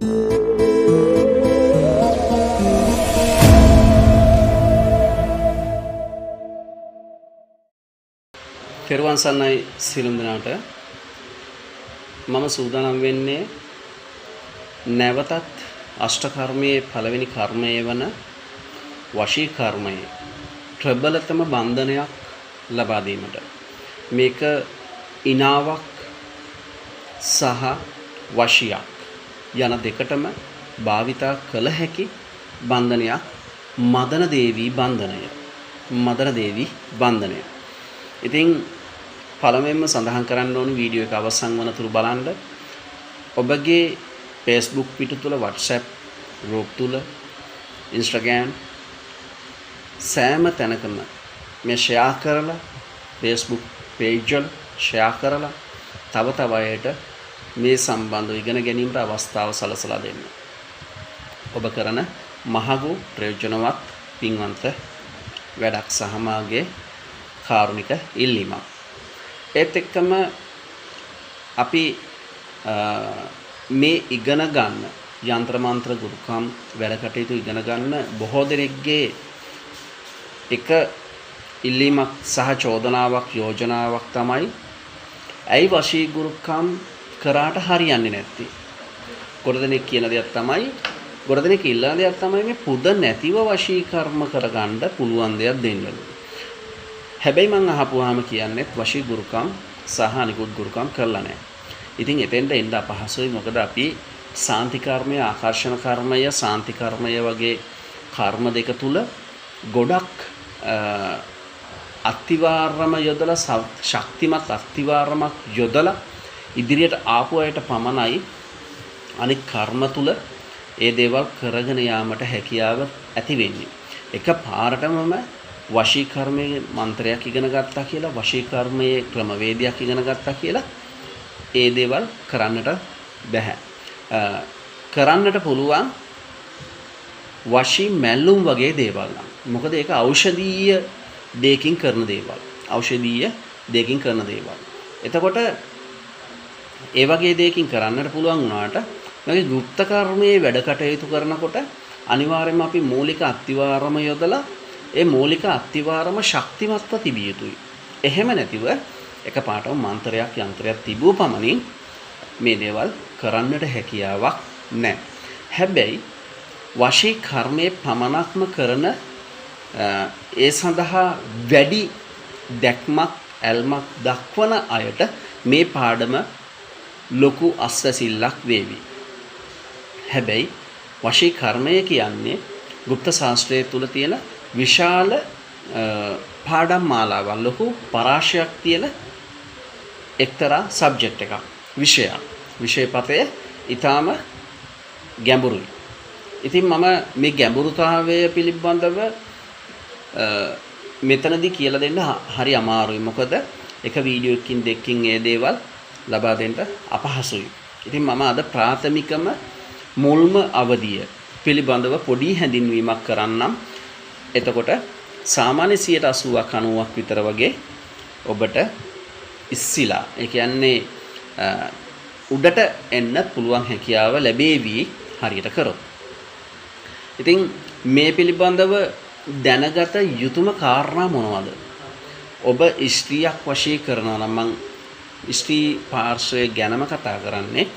පෙරවන් සන්නයි සියලුම දෙනාට මම සූදානම් වෙන්නේ නැවතත් අෂ්ටකර්මයේ පළවෙනි කර්මය වන වශී කර්මය ප්‍රබලතම බන්ධනයක් ලබා දීමට. මේක ඉනාවක් සහ වශියක් යන දෙකටම භාවිතා කළ හැකි බන්ධනයක් මදන දේවී බන්ධනය. මදන දේවී බන්ධනය. ඉතින් පළමුවෙන්ම සඳහන් කරන්න ඕනි වීඩියෝ එක අවසන් වනතුරු බලන්න. ඔබගේ Facebook පිටු තුල, WhatsApp group තුල, Instagram සෑම තැනකම මේ ෂෙයා කරලා, Facebook page වල ෂෙයා කරලා තව තව අයට මේ සම්බන්ධව ඉගෙන ගැනීමට අවස්ථාව සලසලා දෙන්න. ඔබ කරන මහඟු ප්‍රයෝජනවත් පින්වන්ත වැඩක් සහ මාගේ කාරුණික ඉල්ලීමක්. ඒත් එක්කම අපි මේ ඉගෙන ගන්න යంత్ర මන්ත්‍ර ගුරුකම් වැඩ කටයුතු ඉගෙන ගන්න බොහෝ දෙනෙක්ගේ එක ඉල්ලීමක් සහ චෝදනාවක් යෝජනාවක් තමයි ඇයි වශී ගුරුකම් කරාට හරියන්නේ නැත්තේ. ගොඩදෙනෙක් කියන දෙයක් තමයි, ගොඩදෙනෙක් ඉල්ලන දෙයක් තමයි මේ පුද නැතිව වශී කර්ම කරගන්න පුළුවන් දෙයක් දෙන්නලු. හැබැයි මං අහපුවාම කියන්නේ වශී ගුරුකම් සහ අනිකුත් ගුරුකම් කරලා නැහැ. ඉතින් එතෙන්ට එන්න අපහසුයි. මොකද අපි සාන්ති කර්මය, ආකර්ෂණ කර්මය, සාන්ති කර්මය වගේ කර්ම දෙක තුල ගොඩක් අත්තිවාරම යොදලා, ශක්තිමත් අත්තිවාරමක් යොදලා ඉදිරියට ආපු අයට පමණයි අනික් කර්ම තුල ඒ දේවල් කරගෙන යාමට හැකියාව ඇති වෙන්නේ. එක පාරටමම වශී කර්මයේ මන්ත්‍රයක් ඉගෙන ගත්තා කියලා, වශී කර්මයේ ක්‍රමවේදයක් ඉගෙන ගත්තා කියලා ඒ දේවල් කරන්නට බෑ. කරන්නට පුළුවන් වශී මැල්ලුම් වගේ දේවල් නම්. මොකද ඒක ඖෂධීය දෙයකින් කරන දේවල්. ඖෂධීය දෙයකින් කරන දේවල්. එතකොට ඒ වගේ දෙයකින් කරන්නට පුළුවන් වුණාට මේ ගුප්ත කර්මයේ වැඩ කටයුතු කරනකොට අනිවාර්යයෙන්ම අපි මූලික අත්තිවාරම යොදලා ඒ මූලික අත්තිවාරම ශක්තිමත්ව තිබිය යුතුයි. එහෙම නැතිව එකපාරටම මන්ත්‍රයක් යන්ත්‍රයක් තිබූ පමණින් මේ දේවල් කරන්නට හැකියාවක් නැහැ. හැබැයි වශී කර්මයේ පමණක්ම කරන ඒ සඳහා වැඩි දැක්මක් ඇල්මක් දක්වන අයට මේ පාඩම ලොකු අස්වැසිල්ලක් වේවි. හැබැයි වශී කර්මය කියන්නේ ගුප්ත ශාස්ත්‍රයේ තුල තියෙන විශාල පාඩම් මාලාවක්, ලොකු පරාශයක් තියෙන එක්තරා සබ්ජෙක්ට් එකක්, විෂයක්. විෂයපතය ඊටාම ගැඹුරුයි. ඉතින් මම මේ ගැඹුරුතාවය පිළිබඳව මෙතනදී කියලා දෙන්න හරි අමාරුයි. මොකද එක වීඩියෝ එකකින් දෙකකින් ඒ දේවල් ලබා දෙන්න අපහසුයි. ඉතින් මම අද ප්‍රාථමිකම මුල්ම අවධිය පිළිබඳව පොඩි හැඳින්වීමක් කරන්නම්. එතකොට සාමාන්‍ය 80ක් 90ක් විතර වගේ ඔබට ඉස්සිලා, ඒ කියන්නේ උඩට එන්න පුළුවන් හැකියාව ලැබේවි හරියට කරොත්. ඉතින් මේ පිළිබඳව දැනගත යුතුම කාරණා මොනවද? ඔබ ස්ත්‍රියක් වශී කරනවා නම්, මං ස්ත්‍රී පාර්ශ්වය ගැනම කතා කරන්නේ.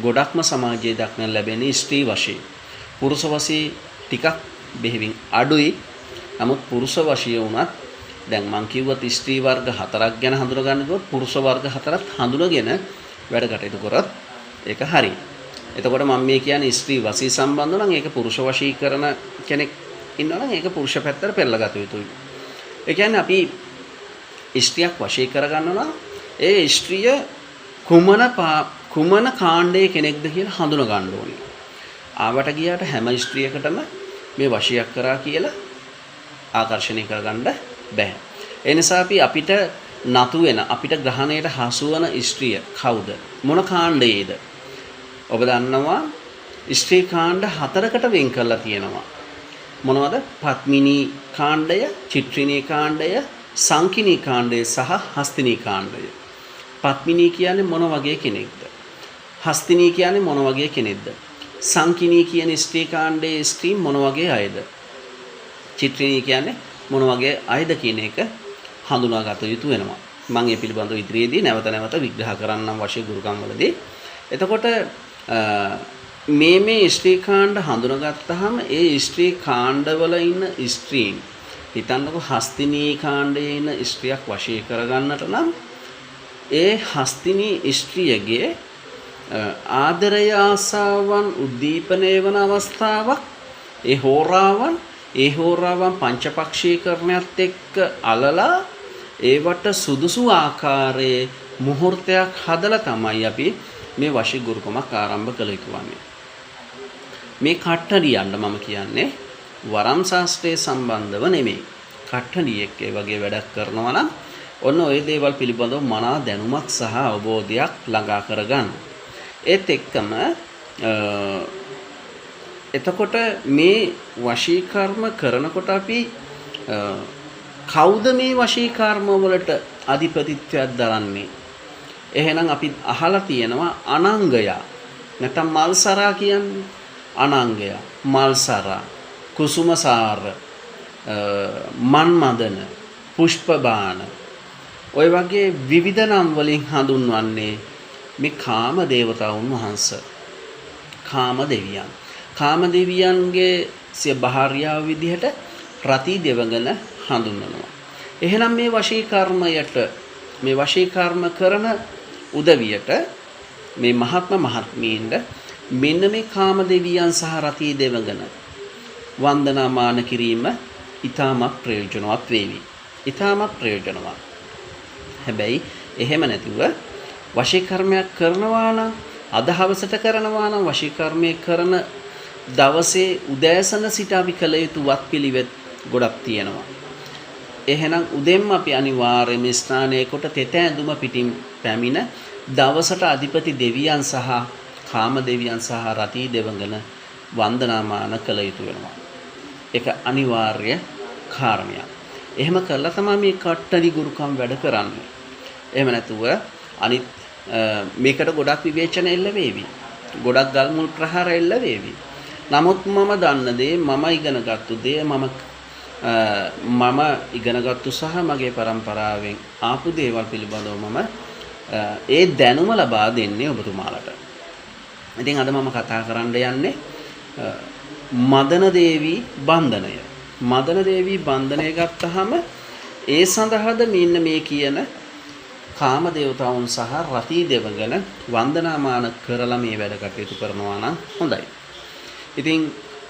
ගොඩක්ම සමාජයේ දක්නට ලැබෙන ස්ත්‍රී වශී. පුරුෂ වශී ටිකක් බෙහෙවින් අඩුයි. නමුත් පුරුෂ වශී වුණත් දැන් මං කිව්වත් ස්ත්‍රී වර්ග 4ක් ගැන හඳුනා ගන්නකොත් පුරුෂ වර්ග 4ක් හඳුනාගෙන වැඩ කටයුතු කරත් ඒක හරි. එතකොට මම මේ කියන්නේ ස්ත්‍රී වශී සම්බන්ධව නම් ඒක පුරුෂ වශී කරන කෙනෙක් ඉන්නවා නම් ඒක පුරුෂ පැත්තට පෙරලගත යුතුයි. ඒ කියන්නේ අපි ස්ත්‍රියක් වශී කරගන්නවා නම් ඒ ස්ත්‍රිය කුමන කාණ්ඩයේ කෙනෙක්ද කියලා හඳුනා ගන්න ඕනේ. ආවට ගියාට හැම ස්ත්‍රියකටම මේ වශීයක් කරා කියලා ආකර්ෂණය කරගන්න බෑ. ඒ නිසා අපිට නතු වෙන, අපිට ග්‍රහණයට හසු වන ස්ත්‍රිය කවුද? මොන කාණ්ඩයේද? ඔබ දන්නවා ස්ත්‍රී කාණ්ඩ 4කට වෙන් කරලා තියෙනවා. මොනවද? පත්මිනී කාණ්ඩය, චිත්‍රිණී කාණ්ඩය, සංකිනී කාණ්ඩය සහ හස්තිනී කාණ්ඩය. පත්මිනී කියන්නේ මොන වගේ කෙනෙක්ද? හස්තිනී කියන්නේ මොන වගේ කෙනෙක්ද? සංකිනී කියන ස්ත්‍රී කාණ්ඩයේ ස්ත්‍රී මොන වගේ අයද? චිත්‍රිනී කියන්නේ මොන වගේ අයද කියන එක හඳුනාගත යුතු වෙනවා. මම මේ පිළිබඳව ඉදිරියේදී නැවත නැවත විග්‍රහ කරන්නම් වශයෙන් ගුරුකම් වලදී. එතකොට මේ ස්ත්‍රී කාණ්ඩ හඳුනාගත්තාම ඒ ස්ත්‍රී කාණ්ඩවල ඉන්න ස්ත්‍රීන් හිතන්නකො හස්තිනී කාණ්ඩයේ ඉන්න ස්ත්‍රියක් වශී කරගන්නට නම් ඒ හස්තිනී ස්ත්‍රියගේ ආදරය ආසාවන් උද්දීපනය වන අවස්ථාවක් ඒ හෝරාවන් පංචපක්ෂීකරණයත් එක්ක අලලා ඒවට සුදුසු ආකාරයේ මුහුර්තයක් හදලා තමයි අපි මේ වශී ගුරුකමක් ආරම්භ කළ යුතු වන්නේ. මේ කට්ටඩියන්න මම කියන්නේ වරම් ශාස්ත්‍රයේ සම්බන්ධව නෙමෙයි. කට්ටඩියෙක් ඒ වගේ වැඩක් කරනවා නම් ඔන්න ওই දේවල් පිළිබඳව මනා දැනුමක් සහ අවබෝධයක් ළඟා කරගන්න. ඒත් එක්කම එතකොට මේ වශී කර්ම කරනකොට අපි කවුද මේ වශී කර්ම වලට අධිපතිත්වයක් දරන්නේ? එහෙනම් අපි අහලා තියෙනවා අනංගය. නැත්නම් මල්සරා කියන්නේ අනංගය, මල්සරා, කුසුමසාර, මන්මදන, පුෂ්පබාන ඔය වගේ විවිධ නම් වලින් හඳුන්වන්නේ මේ කාම දේවතාවුන් වහන්සේ. කාම දෙවියන්. කාම දෙවියන්ගේ සිය භාර්යාව විදිහට රති දෙවඟන හඳුන්වනවා. එහෙනම් මේ වශී කර්මයට මේ වශී කර්ම කරන උදවියට මේ මහත්මීන්ද මෙන්න මේ කාම දෙවියන් සහ රති දෙවඟන වන්දනාමාන කිරීම ඊටමත් ප්‍රයෝජනවත් වේවි. ඊටමත් ප්‍රයෝජනවත්. හැබැයි එහෙම නැතිව වශී කර්මයක් කරනවා නම් අද හවසට කරනවා නම් වශී කර්මයේ කරන දවසේ උදෑසන සිට අපි කළ යුතු වත්පිළිවෙත් ගොඩක් තියෙනවා. එහෙනම් උදෙන්ම අපි අනිවාර්යයෙන්ම ස්නානයේ කොට තෙත ඇඳුම පිටින් පැමිණ දවසට අධිපති දෙවියන් සහ කාම දෙවියන් සහ රති දෙවඟන වන්දනාමාන කළ යුතු වෙනවා. ඒක අනිවාර්ය කාරණයක්. එහෙම කළා තමයි මේ කට්ටඩි ගුරුකම් වැඩ කරන්නේ. එහෙම නැතුව අනිත් මේකට ගොඩක් විවේචන එල්ල වේවි. ගොඩක් ගල් මුල් ප්‍රහාර එල්ල වේවි. නමුත් මම දන්න දේ මම ඉගෙනගත්තු දේ මම ඉගෙනගත්තු සහ මගේ පරම්පරාවෙන් ආපු දේවල් පිළිබඳව මම ඒ දැනුම ලබා දෙන්නේ ඔබතුමාලට. ඉතින් අද මම කතා කරන්න යන්නේ මදන දේවී බන්ධනය. මදන දේවී බන්ධනය ගත්තහම ඒ සඳහාද මෙන්න මේ කියන කාම දේවතාවුන් සහ රති දෙවඟන වන්දනාමාන කරලා මේ වැඩ කටයුතු කරනවා නම් හොඳයි. ඉතින්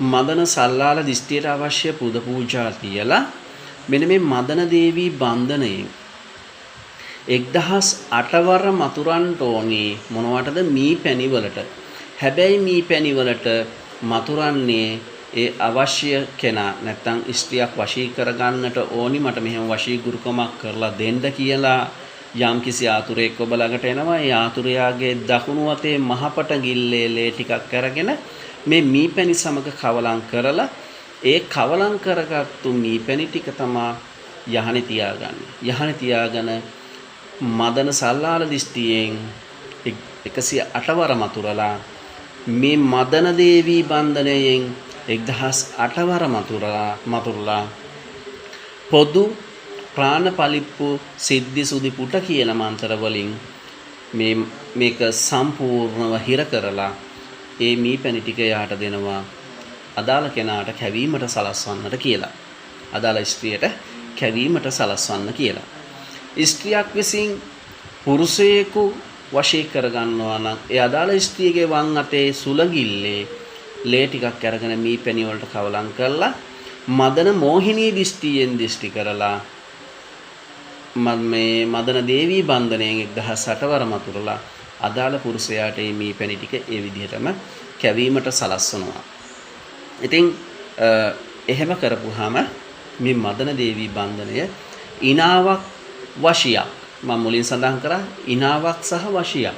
මදන සල්ලාල දිස්ත්‍රියට අවශ්‍ය පුද පූජා තියලා මෙන්න මේ මදන දේවී බන්ධනයෙන් 1008 වර මතුරන්ට ඕනේ මොනවටද? මී පැණි වලට. හැබැයි මී පැණි වලට මතුරන්නේ ඒ අවශ්‍ය කෙනා නැත්තම් ස්ත්‍රියක් වශී කරගන්නට ඕනි මට මෙහෙම වශී ගුරුකමක් කරලා දෙන්න කියලා යම්කිසි ආතුරෙක් ඔබ ළඟට එනවා. ඒ ආතුරයාගේ දකුණු අතේ මහපට ගිල්ලේ ලේ ටිකක් අරගෙන මේ මීපැණි සමග කවලම් කරලා ඒ කවලම් කරගත්තු මීපැණි ටික තමයි යහනේ තියාගන්නේ. යහනේ තියාගෙන මදන සල්ලාල දිස්ත්‍රියෙන් 108 වර මතුරලා මේ මදන දේවී බන්ධනයෙන් 1008 වර මතුරලා පොදු ප්‍රාණපලිප්පු සිද්ධි සුදි පුට කියන මන්ත්‍ර වලින් මේක සම්පූර්ණව හිර කරලා ඒ මීපැණි ටික යාට දෙනවා අදාළ කෙනාට කැවීමට සලස්වන්නට කියලා. අදාළ ස්ත්‍රියට කැවීමට සලස්වන්න කියලා. ස්ත්‍රියක් විසින් පුරුෂයෙකු වශී කරගන්නවා නම් ඒ අදාළ ස්ත්‍රියගේ වම් අතේ සුලගිල්ලේ ලේ ටිකක් අරගෙන මීපැණි වලට කවලම් කරලා මදන මෝහිනී දිස්ත්‍රියෙන් දිස්ත්‍රි කරලා මේ මදන දේවී බන්ධනයෙන් 1008 වර මතුරලා අදාළ පුරුෂයාට මේ මීපැණි ටික ඒ විදිහටම කැවීමට සලස්වනවා. ඉතින් එහෙම කරපුවාම මේ මදන දේවී බන්ධනය ඉනාවක් වශියක් මම මුලින් සඳහන් කරා ඉනාවක් සහ වශියක්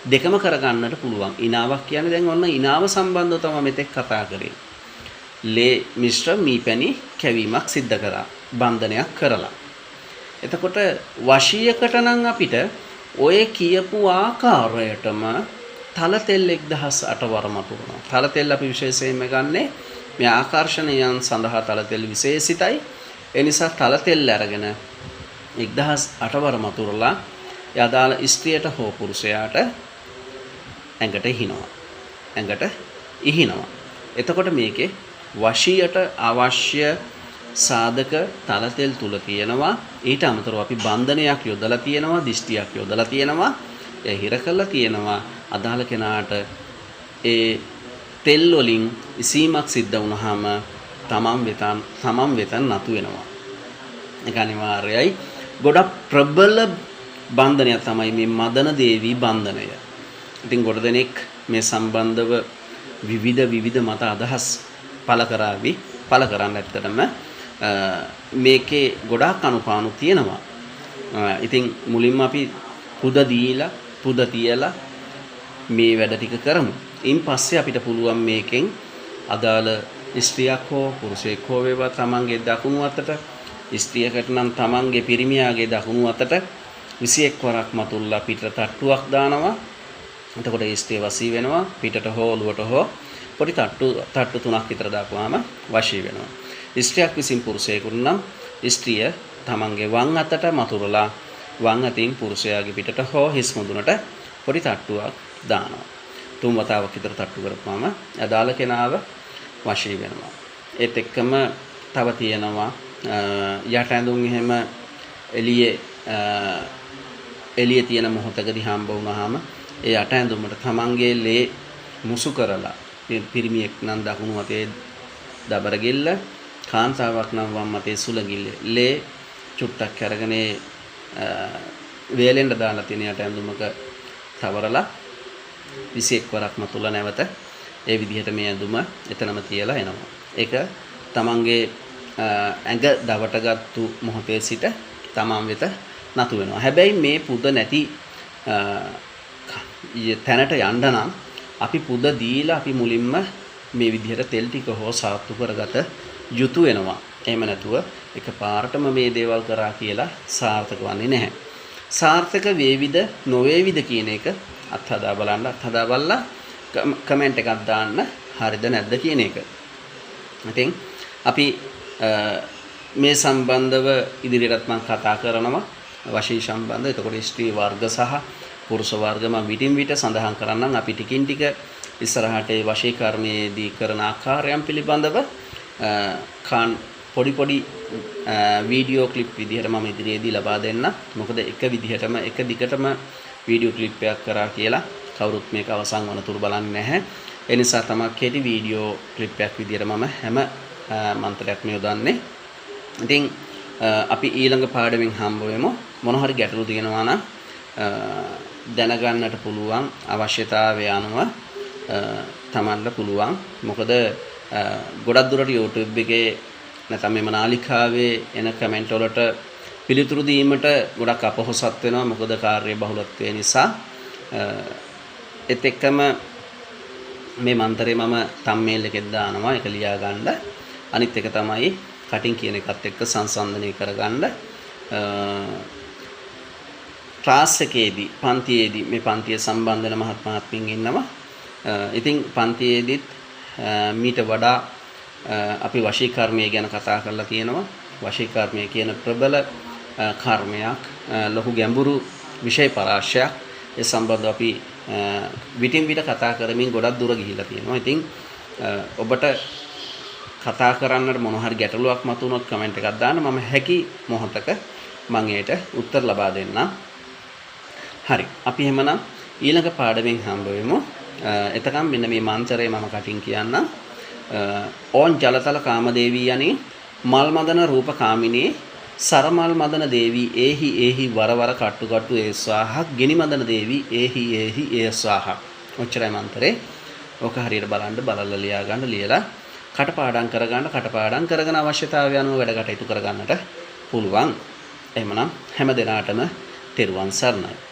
දෙකම කරගන්නට පුළුවන්. ඉනාවක් කියන්නේ දැන් ඔන්න ඉනාව සම්බන්ධව තමයි මෙතෙක් කතා කරේ. ලේ මිශ්‍ර මීපැණි කැවීමක් සිද්ධ කරා බන්ධනයක් කරලා. එතකොට වශියකට නම් අපිට ඔය කියපු ආකාරයටම තල තෙල් 1008 වරමතු වෙනවා. තල තෙල් අපි විශේෂයෙන්ම ගන්නේ මේ ආකර්ෂණයන් සඳහා තල තෙල් විශේෂිතයි. ඒ නිසා තල තෙල් අරගෙන 1008 වරමතුරලා යදාල ස්ත්‍රියට හෝ පුරුෂයාට ඇඟට ඉහිනවා. ඇඟට ඉහිනවා. එතකොට මේකේ වශීයට අවශ්‍ය සාධක තල තෙල් තුල තියෙනවා. ඊට අමතරව අපි බන්ධනයක් යොදලා තියෙනවා, දිෂ්ටියක් යොදලා තියෙනවා, ඒ හිර කරලා තියෙනවා. අදාළ කෙනාට ඒ තෙල් වලින් ඉසීමක් සිද්ධ වුණාම තමන් වෙතන් නතු වෙනවා. ඒක අනිවාර්යයි. ගොඩක් ප්‍රබල බන්ධනයක් තමයි මේ මදන දේවී බන්ධනය. ඉතින් ගොඩ දෙනෙක් මේ සම්බන්ධව විවිධ මත අදහස් පළ කරන්න ඇත්තටම මේකේ ගොඩාක් අනුපානු තියෙනවා. ඉතින් මුලින්ම අපි පුද තියලා මේ වැඩ ටික කරමු. ඉන් පස්සේ අපිට පුළුවන් මේකෙන් අදාළ ස්ත්‍රියක් හෝ පුරුෂයෙක් හෝ වේවා තමන්ගේ දකුණු අතට, ස්ත්‍රියකට නම් තමන්ගේ පිරිමියාගේ දකුණු අතට 21 වරක් මතුල්ලා පිටට තට්ටුවක් දානවා. එතකොට ස්ත්‍රිය වශී වෙනවා. පිටට හෝ ඔලුවට හෝ පොඩි තට්ටු 3ක් විතර දාපුවාම වශී වෙනවා. ස්ත්‍රියක් විසින් පුරුෂයෙකුට නම් ස්ත්‍රිය තමන්ගේ වම් අතට මතුරලා වම් අතින් පුරුෂයාගේ පිටට හෝ හිස් මුදුනට පොඩි තට්ටුවක් දානවා. 3 වතාවක් විතර තට්ටු කරපුවාම අදාළ කෙනාව වශී වෙනවා. ඒත් එක්කම තව තියෙනවා යට ඇඳුම් එහෙම එළියේ තියෙන මොහොතකදී හම්බ වුණාම ඒ යට ඇඳුමට තමන්ගේ ලේ මුසු කරලා පිරිමියෙක් නම් දකුණු අතේ දබර ගෙල්ල, කාන්තාවක් නම් වම් අතේ සුලගිල්ල ලේ චුට්ටක් අරගෙන වේලෙන්ඩ දාලා තියෙන යට ඇඳුමක තවරලා 21 වරක් මතුලා නැවත ඒ විදිහට මේ ඇඳුම එතනම තියලා එනවා. ඒක තමන්ගේ ඇඟ දවටගත්තු මොහොතේ සිට තමන් වෙත නතු වෙනවා. හැබැයි මේ පුද නැති තැනට යන්න නම් අපි පුද දීලා අපි මුලින්ම මේ විදිහට තෙල් ටික හෝ සාත්තු කරගත යුතු වෙනවා. එහෙම නැතුව එකපාරටම මේ දේවල් කරා කියලා සාර්ථක වන්නේ නැහැ. සාර්ථක වේවිද නොවේවිද කියන එක අත්හදා බලලා කමෙන්ට් එකක් දාන්න හරිද නැද්ද කියන එක. ඉතින් අපි මේ සම්බන්ධව ඉදිරියටත් මම කතා කරනවා වශී සම්බන්ධ. එතකොට ස්ත්‍රී වර්ග සහ පුරුෂ වර්ග මම විටින් විට සඳහන් කරන්නම්. අපි ටිකින් ටික ඉස්සරහට ඒ වශී කර්මයේදී කරන ආකාරයන් පිළිබඳව පොඩි වීඩියෝ ක්ලිප් විදිහට මම ඉදිරියේදී ලබා දෙන්න. මොකද එක දිගටම වීඩියෝ ක්ලිප් එකක් කරා කියලා කවුරුත් මේක අවසන් වනතුරු බලන්නේ නැහැ. ඒ නිසා තමයි කෙටි වීඩියෝ ක්ලිප් එකක් විදිහට මම හැම මන්ත්‍රයක්ම යොදන්නේ. ඉතින් අපි ඊළඟ පාඩමෙන් හම්බ වෙමු. මොන හරි ගැටලු තියෙනවා නම් දැනගන්නට පුළුවන් අවශ්‍යතාවය අනුව තමන්ට පුළුවන්. මොකද ගොඩක් දුරට YouTube එකේ නැත්නම් මේ නාලිකාවේ එන කමෙන්ට් වලට පිළිතුරු දීමට ගොඩක් අපහසුත් වෙනවා. මොකද කාර්ය බහුලත්වය නිසා. ඒත් එක්කම මේ මන්තරේ මම තම්මේල් එකෙන් දානවා. ඒක ලියා ගන්න. අනිත් එක තමයි කටින් කියන එකත් එක්ක සංසන්දනය කරගන්න. ක්ලාස් එකේදී පන්තියේදී මේ පන්තිය සම්බන්ධ වෙන මහත්මයාත්මින් ඉන්නවා. ඉතින් පන්තියේදීත් මීට වඩා අපි වශී කර්මය ගැන කතා කරලා තියෙනවා. වශී කර්මය කියන ප්‍රබල කර්මයක්, ලොකු ගැඹුරු විෂය පරාශයක්. ඒ සම්බන්ධව අපි විටින් විට කතා කරමින් ගොඩක් දුර ගිහිල්ලා තියෙනවා. ඉතින් ඔබට කතා කරන්නට මොන හරි ගැටලුවක් මතුනොත් කමෙන්ට් එකක් දාන්න. මම හැකි මොහොතක මම ඒට උත්තර ලබා දෙන්නම්. හරි. අපි එහෙමනම් ඊළඟ පාඩමෙන් හම්බ වෙමු. එතකම් මෙන්න මේ මන්ත්‍රය මම කටින් කියන්නම්. ඕන් ජලතල කාමදේවී යනි මල් මදන රූප කාමිනී සරමල් මදන දේවී ඒහි වරවර කට්ටු ඒ ස්වාහක් ගිනි මදන දේවී ඒහි ඒ ස්වාහක්. ඔච්චරයි මන්ත්‍රේ. ඕක හරියට බලලා ලියා ගන්න, ලියලා කටපාඩම් කරගෙන අවශ්‍යතාවය අනුව වැඩ කටයුතු කරගන්නට පුළුවන්. එහෙමනම් හැම දිනාටම තෙරුවන් සරණයි.